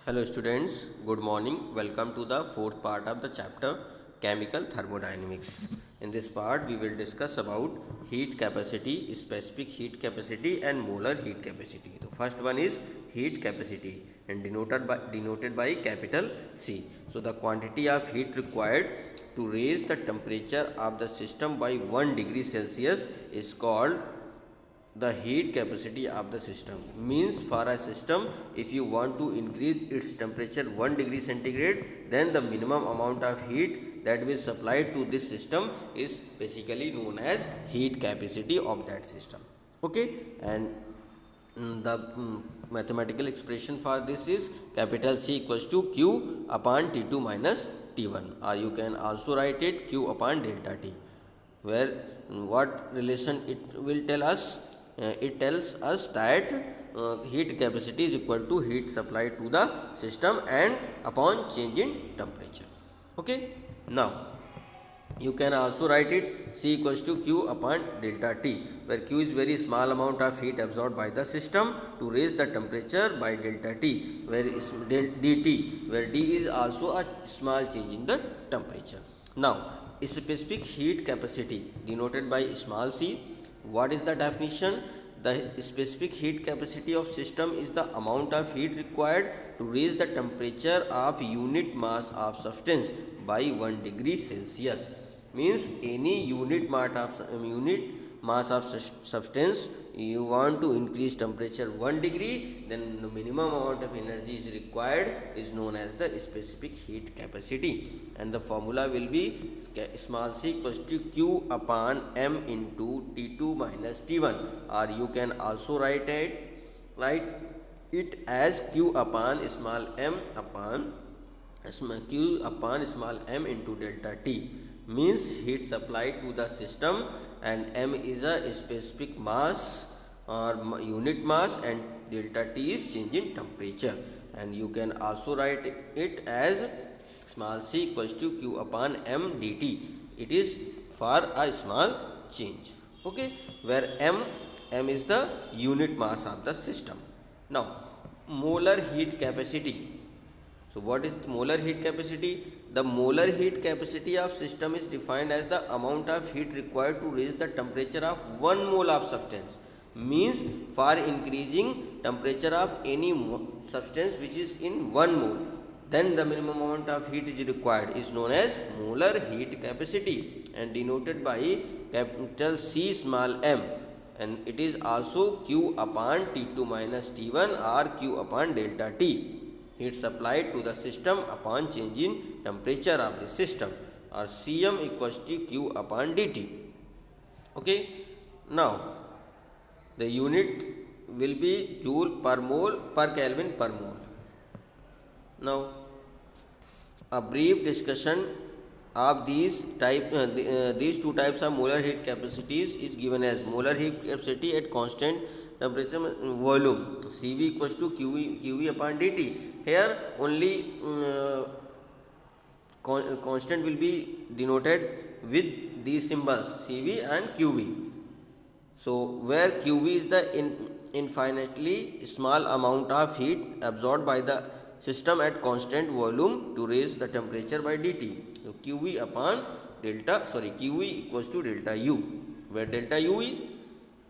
Hello students, good morning. Welcome to the fourth part of the chapter Chemical Thermodynamics. In this part we will discuss about heat capacity, specific heat capacity and molar heat capacity. The first one is heat capacity and denoted by capital C. So the quantity of heat required to raise the temperature of the system by 1 degree Celsius is called the heat capacity of the system. Means for a system, if you want to increase its temperature 1 degree centigrade, then the minimum amount of heat that will supply to this system is basically known as heat capacity of that system. Okay, and the mathematical expression for this is capital C equals to Q upon T2 minus T1, or you can also write it Q upon delta T, where what relation it will tell us. It tells us that heat capacity is equal to heat supply to the system and upon change in temperature. Okay, now you can also write it C equals to Q upon delta T, where Q is very small amount of heat absorbed by the system to raise the temperature by delta T, where is dt, where D is also a small change in the temperature. Now, specific heat capacity denoted by small c. What is the definition? The specific heat capacity of system is the amount of heat required to raise the temperature of unit mass of substance by 1 degree Celsius. Means any unit mass of substance, you want to increase temperature 1 degree, then the minimum amount of energy is required is known as the specific heat capacity, and the formula will be small c equals to Q upon m into T2 minus T1, or you can also write it as Q upon small m upon Q upon small m into delta T. Means heat supply to the system, and m is a specific mass or unit mass, and delta T is change in temperature, and you can also write it as small c equals to Q upon m dt. It is for a small change. Okay, where m is the unit mass of the system. Now, molar heat capacity. So what is molar heat capacity? The molar heat capacity of system is defined as the amount of heat required to raise the temperature of 1 mole of substance. Means for increasing temperature of any substance which is in 1 mole, then the minimum amount of heat is required is known as molar heat capacity, and denoted by capital C small m, and it is also Q upon T2 minus T1 or Q upon delta T. Heat supplied to the system upon change in temperature of the system, or Cm equals to Q upon dt. Okay, now the unit will be joule per mole per Kelvin per mole. Now, a brief discussion of these two types of molar heat capacities is given as molar heat capacity at constant temperature volume, Cv equals to Qv upon dt. Here only constant will be denoted with these symbols Cv and Qv. So where Qv is the infinitely small amount of heat absorbed by the system at constant volume to raise the temperature by dt. So Qv upon Qv equals to delta U, where delta U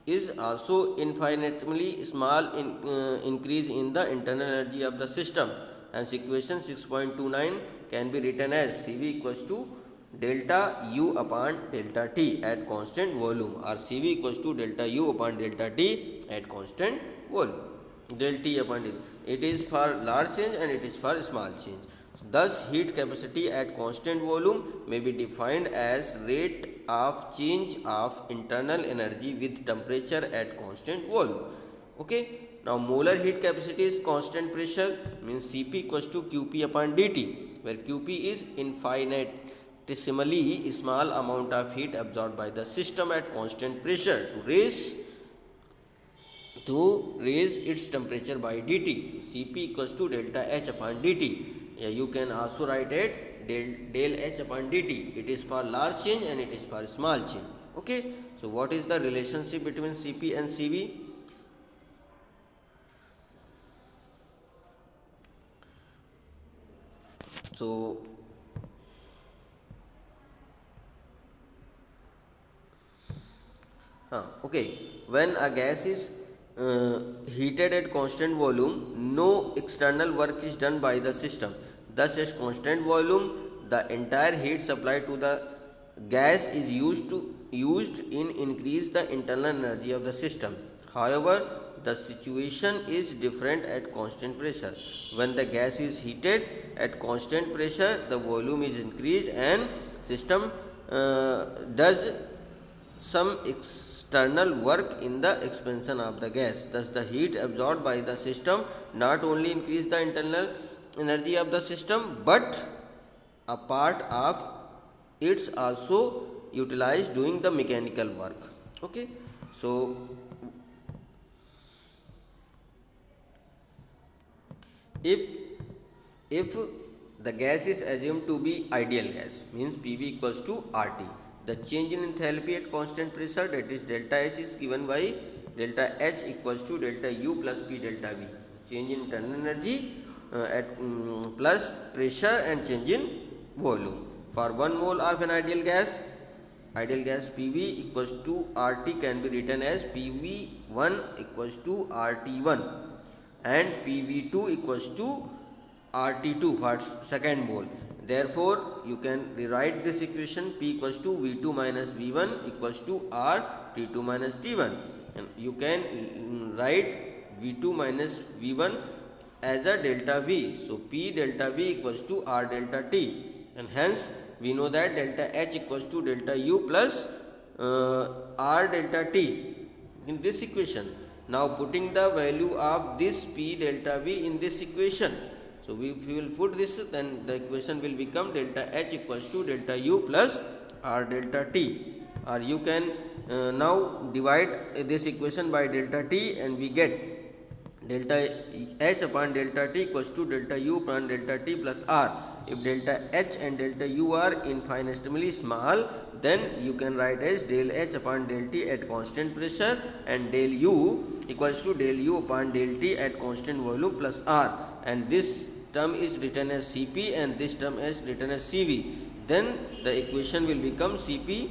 is also infinitely small increase in the internal energy of the system, and equation 6.29 can be written as Cv equals to delta U upon delta T at constant volume, or Cv equals to delta U upon delta T at constant volume. Del T upon D. It is for large change and it is for small change. Thus, heat capacity at constant volume may be defined as rate of change of internal energy with temperature at constant volume. Okay. Now, molar heat capacity is constant pressure, means Cp equals to Qp upon dt, where Qp is infinitesimally small amount of heat absorbed by the system at constant pressure to raise its temperature by dt. Cp equals to delta H upon dt. You can also write it del H upon dt. It is for large change and it is for small change. Okay. So what is the relationship between Cp and Cv? So okay, when a gas is heated at constant volume, no external work is done by the system. Thus, at constant volume, the entire heat supplied to the gas is used in increase the internal energy of the system. However, the situation is different at constant pressure. When the gas is heated at constant pressure, the volume is increased and system does some external work in the expansion of the gas. Thus, the heat absorbed by the system not only increase the internal energy of the system, but a part of it's also utilized doing the mechanical work. Okay, so if if the gas is assumed to be ideal gas, means PV equals to RT, the change in enthalpy at constant pressure, that is delta H, is given by delta H equals to delta U plus P delta V. Change in internal energy at plus pressure and change in volume. For 1 mole of an ideal gas PV equals to RT can be written as PV1 equals to RT1 and PV2 equals to RT2 for second mole. Therefore, you can rewrite this equation P equals to V2 minus V1 equals to RT2 minus T1, and you can write V2 minus V1 as a delta V. So, P delta V equals to R delta T, and hence we know that delta H equals to delta U plus R delta T in this equation. Now, putting the value of this P delta V in this equation, so if we will put this, then the equation will become delta H equals to delta U plus R delta T, or you can now divide this equation by delta T and we get delta H upon delta T equals to delta U upon delta T plus R. If delta H and delta U are infinitesimally small, then you can write as del H upon del T at constant pressure and del U equals to del U upon del T at constant volume plus R, and this term is written as Cp and this term is written as Cv. Then the equation will become Cp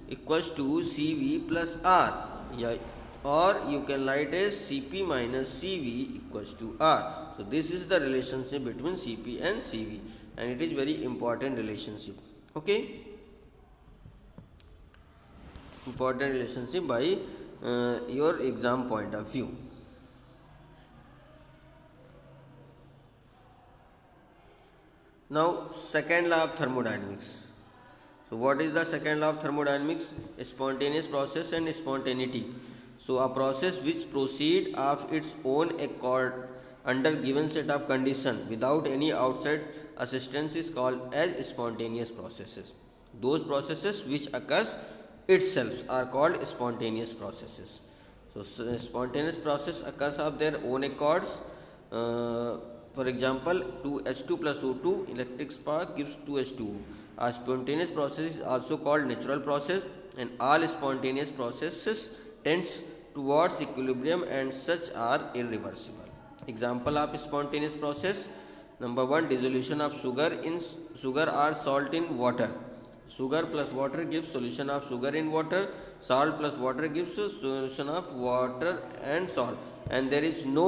equals to Cv plus R, yeah, or you can write as Cp minus Cv equals to R. So this is the relationship between Cp and Cv, and it is very important relationship. Okay, important relationship by your exam point of view. Now, second law of thermodynamics. So, what is the second law of thermodynamics? Spontaneous process and spontaneity. So, a process which proceeds of its own accord under given set of conditions without any outside assistance is called as spontaneous processes. Those processes which occurs itself are called spontaneous processes. So, spontaneous process occurs of their own accords. For example, 2H2 plus O2 electric spark gives 2H2O. A spontaneous process is also called natural process, and all spontaneous processes tends towards equilibrium and such are irreversible. Example of spontaneous process: number 1, dissolution of sugar or salt in water. Sugar plus water gives solution of sugar in water. Salt plus water gives solution of water and salt, and there is no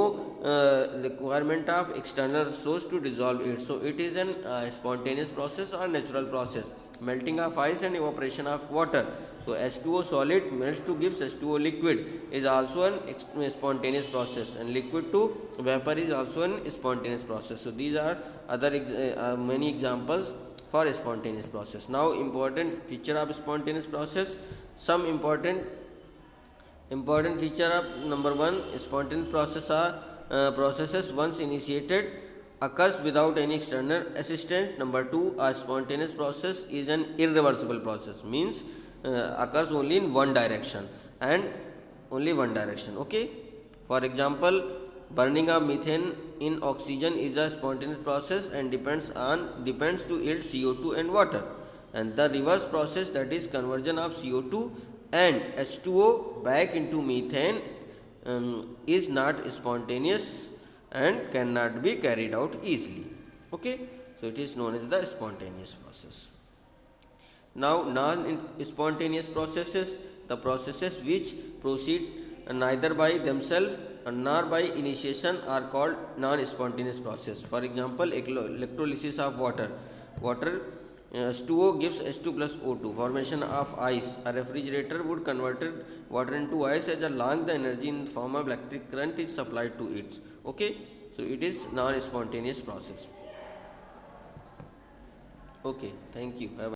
requirement of external source to dissolve it. So it is an spontaneous process or natural process. Melting of ice and evaporation of water. So H2O solid melts to gives H2O liquid is also an spontaneous process, and liquid to vapor is also an spontaneous process. So these are other many examples for spontaneous process. Now, important feature of spontaneous process. Some important feature of number 1, spontaneous process are processes once initiated occurs without any external assistance. Number 2, a spontaneous process is an irreversible process, means occurs only in one direction and only one direction. Okay, for example, burning of methane in oxygen is a spontaneous process and depends to yield CO2 and water, and the reverse process, that is conversion of CO2 and H2O back into methane, is not spontaneous and cannot be carried out easily. Okay, so it is known as the spontaneous process. Now, non-spontaneous processes, the processes which proceed neither by themselves nor by initiation, are called non-spontaneous process. For example, electrolysis of water. Water H2O gives H2 plus O2. Formation of ice. A refrigerator would convert water into ice as long the energy in the form of electric current is supplied to it. Okay, so it is non-spontaneous process. Okay, thank you. Bye bye.